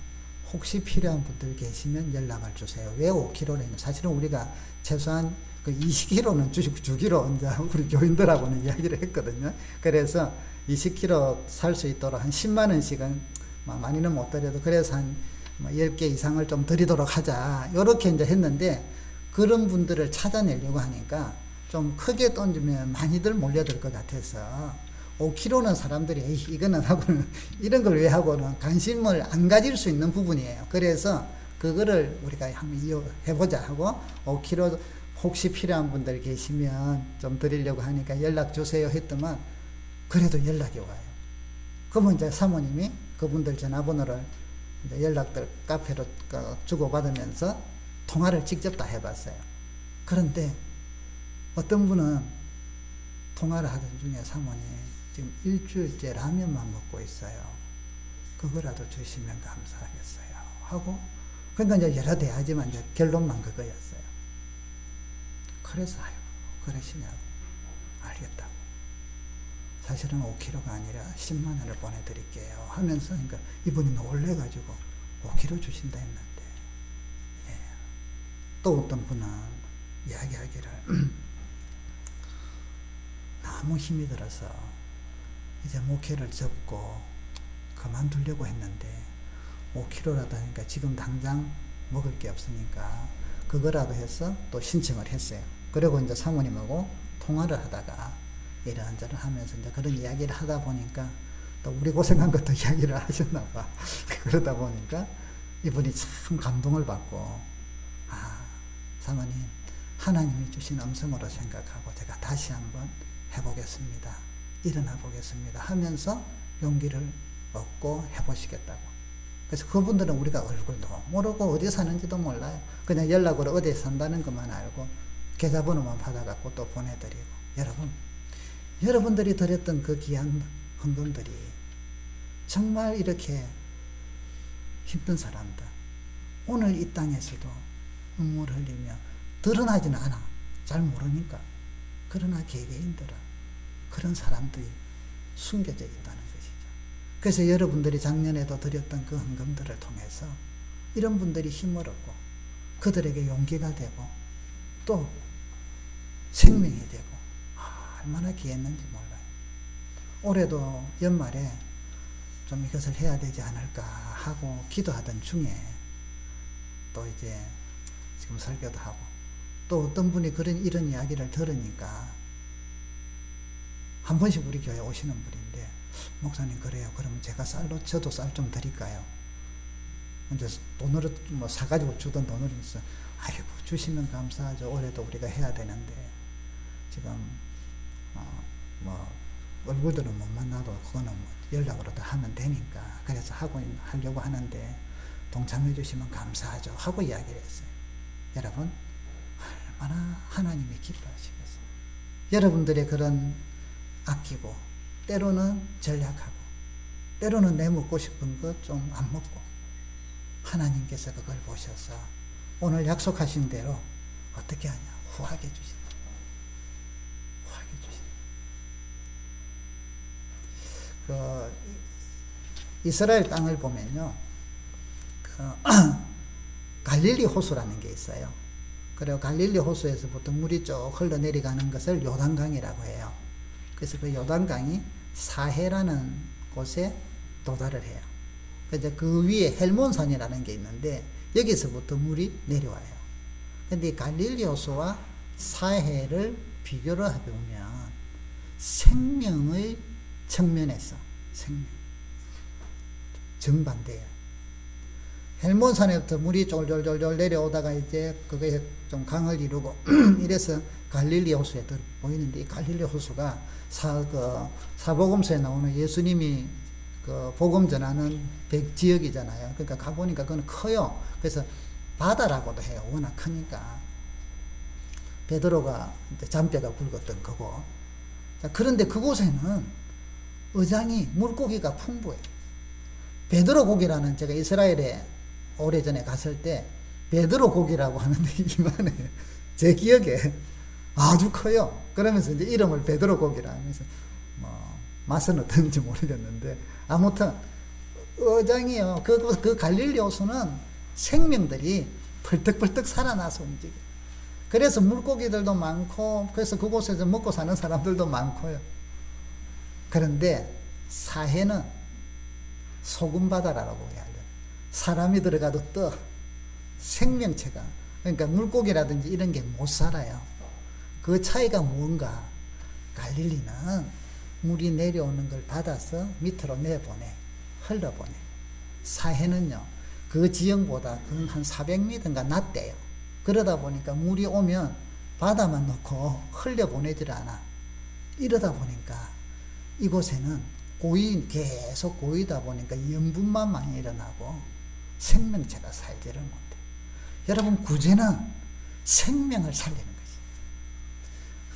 S1: 혹시 필요한 분들 계시면 연락을 주세요. 왜 5kg를 했냐? 사실은 우리가 최소한 그 20kg는 주기로 이제 우리 교인들하고는 이야기를 했거든요. 그래서 20kg 살 수 있도록 한 10만 원씩은 많이는 못 드려도 그래서 한 10개 이상을 좀 드리도록 하자. 이렇게 이제 했는데, 그런 분들을 찾아내려고 하니까 좀 크게 던지면 많이들 몰려들 것 같아서 5kg는 사람들이 에이, 이거는 하고는 이런 걸 왜 하고는 관심을 안 가질 수 있는 부분이에요. 그래서 그거를 우리가 한번 이용해보자 하고 5kg 혹시 필요한 분들 계시면 좀 드리려고 하니까 연락 주세요 했더만 그래도 연락이 와요. 그러면 이제 사모님이 그분들 전화번호를 이제 연락들 카페로 주고받으면서 통화를 직접 다 해봤어요. 그런데 어떤 분은 통화를 하던 중에 사모님 지금 일주일째 라면만 먹고 있어요. 그거라도 주시면 감사하겠어요. 하고, 그러니까 이제 여러 대하지만 이제 결론만 그거였어요. 그래서 아이고 그러시냐고. 알겠다고. 사실은 5kg가 아니라 10만 원을 보내드릴게요 하면서, 그러니까 이분이 놀래가지고 5kg 주신다 했는데, 예. 또 어떤 분은 이야기하기를 너무 힘이 들어서 이제 목회를 접고 그만두려고 했는데 5kg라도 하니까 지금 당장 먹을 게 없으니까 그거라도 해서 또 신청을 했어요. 그리고 이제 사모님하고 통화를 하다가 이런저런 하면서 이제 그런 이야기를 하다 보니까 또 우리 고생한 것도 이야기를 하셨나 봐. 그러다 보니까 이분이 참 감동을 받고, 아, 사모님 하나님이 주신 음성으로 생각하고 제가 다시 한번 해보겠습니다. 일어나 보겠습니다 하면서 용기를 얻고 해보시겠다고. 그래서 그분들은 우리가 얼굴도 모르고 어디 사는지도 몰라요. 그냥 연락으로 어디에 산다는 것만 알고 계좌번호만 받아갖고 또 보내드리고. 여러분들이 드렸던 그 귀한 헌금들이 정말 이렇게 힘든 사람들, 오늘 이 땅에서도 눈물 흘리며 드러나지는 않아. 잘 모르니까. 그러나 개개인들은 그런 사람들이 숨겨져 있다는 것이죠. 그래서 여러분들이 작년에도 드렸던 그 헌금들을 통해서 이런 분들이 힘을 얻고 그들에게 용기가 되고 또 생명이 되고, 얼마나 귀했는지 몰라요. 올해도 연말에 좀 이것을 해야 되지 않을까 하고 기도하던 중에 또 이제 지금 설교도 하고 또 어떤 분이 이런 이야기를 들으니까 한 번씩 우리 교회 오시는 분인데, 목사님 그래요. 그러면 제가 저도 쌀 좀 드릴까요? 이제 돈으로 뭐 사가지고 주던 돈으로 있어. 아이고 주시면 감사하죠. 올해도 우리가 해야 되는데 지금 뭐 얼굴들은 못 만나도 그거는 뭐 연락으로 다 하면 되니까 그래서 하려고 하는데 동참해 주시면 감사하죠 하고 이야기를 했어요. 여러분 얼마나 하나님이 기뻐하시겠어요. 여러분들의 그런 아끼고 때로는 전략하고 때로는 내 먹고 싶은 것 좀 안 먹고 하나님께서 그걸 보셔서 오늘 약속하신 대로 어떻게 하냐, 후하게 주신다. 후하게 주신다. 그 이스라엘 땅을 보면요, 갈릴리 호수라는 게 있어요. 그리고 갈릴리 호수에서부터 물이 쭉 흘러내려가는 것을 요단강이라고 해요. 그래서 그 요단강이 사해라는 곳에 도달을 해요. 그래서 그 위에 헬몬산이라는 게 있는데 여기서부터 물이 내려와요. 근데 갈릴리 호수와 사해를 비교를 해보면 생명의 측면에서 정반대예요. 헬몬산에부터 물이 쫄쫄쫄쫄 내려오다가 이제 그게 좀 강을 이루고 이래서 갈릴리 호수에 보이는데, 이 갈릴리 호수가 사복음서에 나오는 예수님이 그 복음 전하는 지역이잖아요. 그러니까 가보니까 그건 커요. 그래서 바다라고도 해요. 워낙 크니까. 베드로가 이제 잔뼈가 굵었던 거고. 자, 그런데 그곳에는 어장이 물고기가 풍부해요. 베드로 고기라는, 제가 이스라엘에 오래전에 갔을 때 베드로 고기라고 하는데 이만해요. 제 기억에 아주 커요. 그러면서 이제 이름을 베드로 고기라 하면서 뭐 맛은 어떤지 모르겠는데, 아무튼 어장이요. 그 갈릴리 호수는 생명들이 펄떡펄떡 살아나서 움직여요. 그래서 물고기들도 많고, 그래서 그곳에서 먹고 사는 사람들도 많고요. 그런데 사해는 소금바다라고 해야 돼요. 사람이 들어가도 떠. 생명체가. 그러니까 물고기라든지 이런 게 못 살아요. 그 차이가 뭔가? 갈릴리는 물이 내려오는 걸 받아서 밑으로 내보내. 흘러보내. 사해는요, 그 지형보다 한 400m인가 낮대요. 그러다 보니까 물이 오면 바다만 놓고 흘려보내질 않아. 이러다 보니까 이곳에는 계속 고이다 보니까 염분만 많이 일어나고 생명체가 살지를 못해. 여러분, 구제는 생명을 살리는 거지.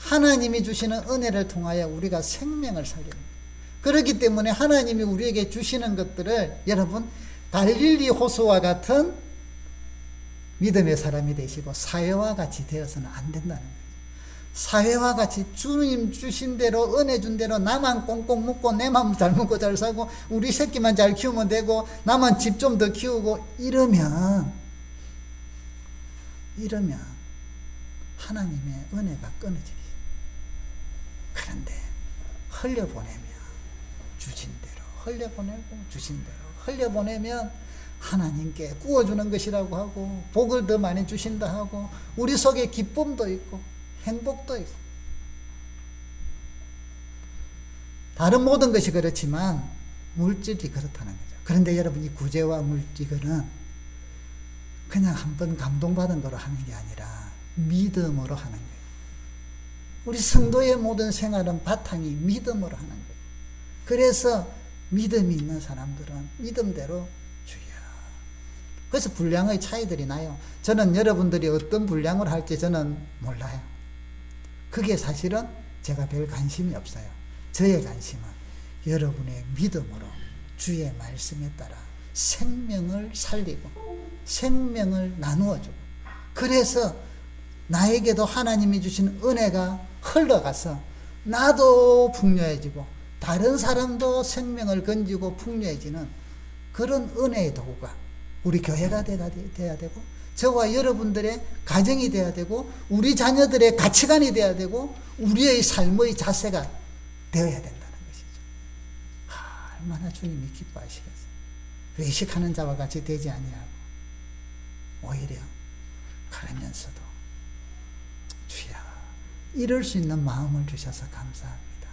S1: 하나님이 주시는 은혜를 통하여 우리가 생명을 살리는 거예요. 그렇기 때문에 하나님이 우리에게 주시는 것들을 여러분, 갈릴리 호수와 같은 믿음의 사람이 되시고 사회와 같이 되어서는 안 된다는 거예요. 사회와 같이 주님 주신 대로, 은혜 준 대로 나만 꽁꽁 묶고 내만 잘 먹고 잘 살고 우리 새끼만 잘 키우면 되고 나만 집 좀 더 키우고 이러면 하나님의 은혜가 끊어지겠어요. 그런데 흘려보내면 주신 대로, 흘려보내고 주신 대로 흘려보내면 하나님께 구워주는 것이라고 하고 복을 더 많이 주신다 하고 우리 속에 기쁨도 있고 행복도 있고, 다른 모든 것이 그렇지만 물질이 그렇다는 거죠. 그런데 여러분, 이 구제와 물질은 그냥 한번 감동받은 거로 하는 게 아니라 믿음으로 하는 거예요. 우리 성도의 모든 생활은 바탕이 믿음으로 하는 거예요. 그래서 믿음이 있는 사람들은 믿음대로 주여. 그래서 분량의 차이들이 나요. 저는 여러분들이 어떤 분량을 할지 저는 몰라요. 그게 사실은 제가 별 관심이 없어요. 저의 관심은 여러분의 믿음으로 주의 말씀에 따라 생명을 살리고 생명을 나누어주고, 그래서 나에게도 하나님이 주신 은혜가 흘러가서 나도 풍요해지고 다른 사람도 생명을 건지고 풍요해지는 그런 은혜의 도구가 우리 교회가 돼야 되고, 저와 여러분들의 가정이 돼야 되고, 우리 자녀들의 가치관이 돼야 되고, 우리의 삶의 자세가 되어야 된다는 것이죠. 얼마나 주님이 기뻐하시겠어요. 외식하는 자와 같이 되지 아니하고 오히려 그러면서도 주여, 이럴 수 있는 마음을 주셔서 감사합니다.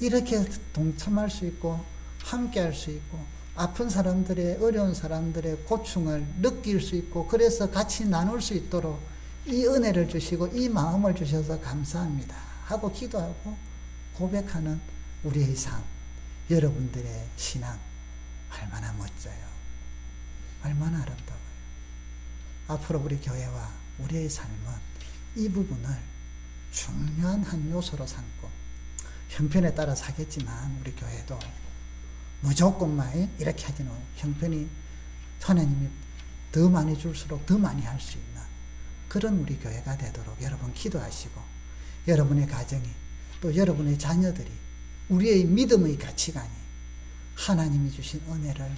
S1: 이렇게 동참할 수 있고 함께 할 수 있고 아픈 사람들의, 어려운 사람들의 고충을 느낄 수 있고 그래서 같이 나눌 수 있도록 이 은혜를 주시고 이 마음을 주셔서 감사합니다 하고 기도하고 고백하는 우리의 삶, 여러분들의 신앙 얼마나 멋져요. 얼마나 아름다워요. 앞으로 우리 교회와 우리의 삶은 이 부분을 중요한 한 요소로 삼고, 형편에 따라 사겠지만 우리 교회도 무조건만 이렇게 하지는, 형편이 하나님이 더 많이 줄수록 더 많이 할 수 있는 그런 우리 교회가 되도록 여러분 기도하시고, 여러분의 가정이 또 여러분의 자녀들이 우리의 믿음의 가치관이 하나님이 주신 은혜를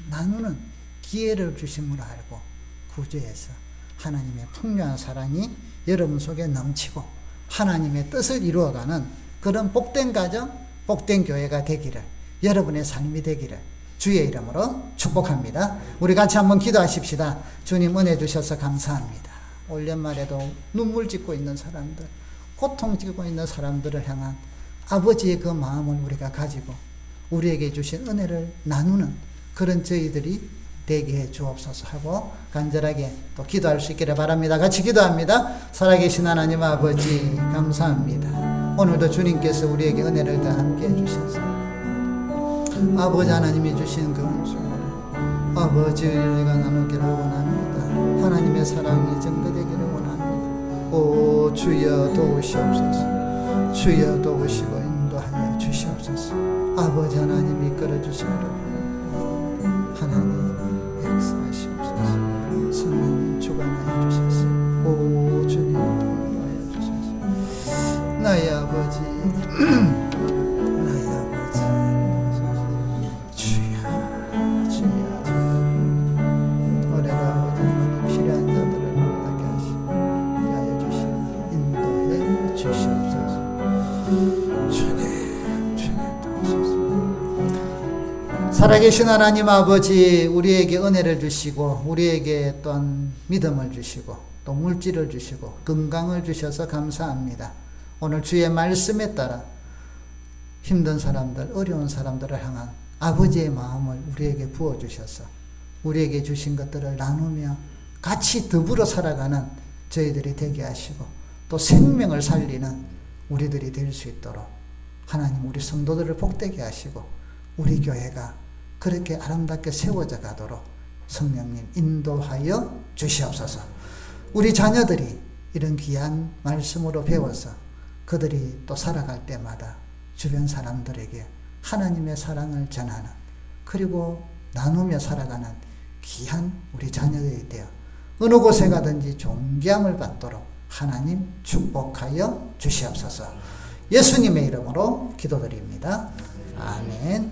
S1: 나누는 기회를 주심으로 알고 구제해서 하나님의 풍요한 사랑이 여러분 속에 넘치고 하나님의 뜻을 이루어가는 그런 복된 가정, 복된 교회가 되기를, 여러분의 삶이 되기를 주의 이름으로 축복합니다. 우리 같이 한번 기도하십시다. 주님, 은혜 주셔서 감사합니다. 올 연말에도 눈물 짓고 있는 사람들, 고통 짓고 있는 사람들을 향한 아버지의 그 마음을 우리가 가지고 우리에게 주신 은혜를 나누는 그런 저희들이 되게 해 주옵소서 하고 간절하게 또 기도할 수 있기를 바랍니다. 같이 기도합니다. 살아계신 하나님 아버지 감사합니다. 오늘도 주님께서 우리에게 은혜를 다 함께 해주셔서 아버지 하나님이 주신 그 은총을 아버지가 나누기를 원합니다. 하나님의 사랑이 증거되기를 원합니다. 오 주여 도우시옵소서. 주여 도우시고 인도하여 주시옵소서. 아버지 하나님 이끌어 주시기를 하나님 역사하시옵소서. 성령 주관하여 주셔서 오 주님 인도하여 주셔서 나의 아버지 나의 아버지 주여 주여 주여 오래가 아버지 하나님 필요한 자들을 만나게 하시고 위하여 주시고 인도해 주시옵소서. 주님 도우소서. 살아계신 하나님 아버지 우리에게 은혜를 주시고 우리에게 또한 믿음을 주시고 또 물질을 주시고 건강을 주셔서 감사합니다. 오늘 주의 말씀에 따라 힘든 사람들 어려운 사람들을 향한 아버지의 마음을 우리에게 부어주셔서 우리에게 주신 것들을 나누며 같이 더불어 살아가는 저희들이 되게 하시고 또 생명을 살리는 우리들이 될 수 있도록 하나님 우리 성도들을 복되게 하시고 우리 교회가 그렇게 아름답게 세워져 가도록 성령님 인도하여 주시옵소서. 우리 자녀들이 이런 귀한 말씀으로 배워서 그들이 또 살아갈 때마다 주변 사람들에게 하나님의 사랑을 전하는 그리고 나누며 살아가는 귀한 우리 자녀들이 되어 어느 곳에 가든지 존귀함을 받도록 하나님 축복하여 주시옵소서. 예수님의 이름으로 기도드립니다. 아멘.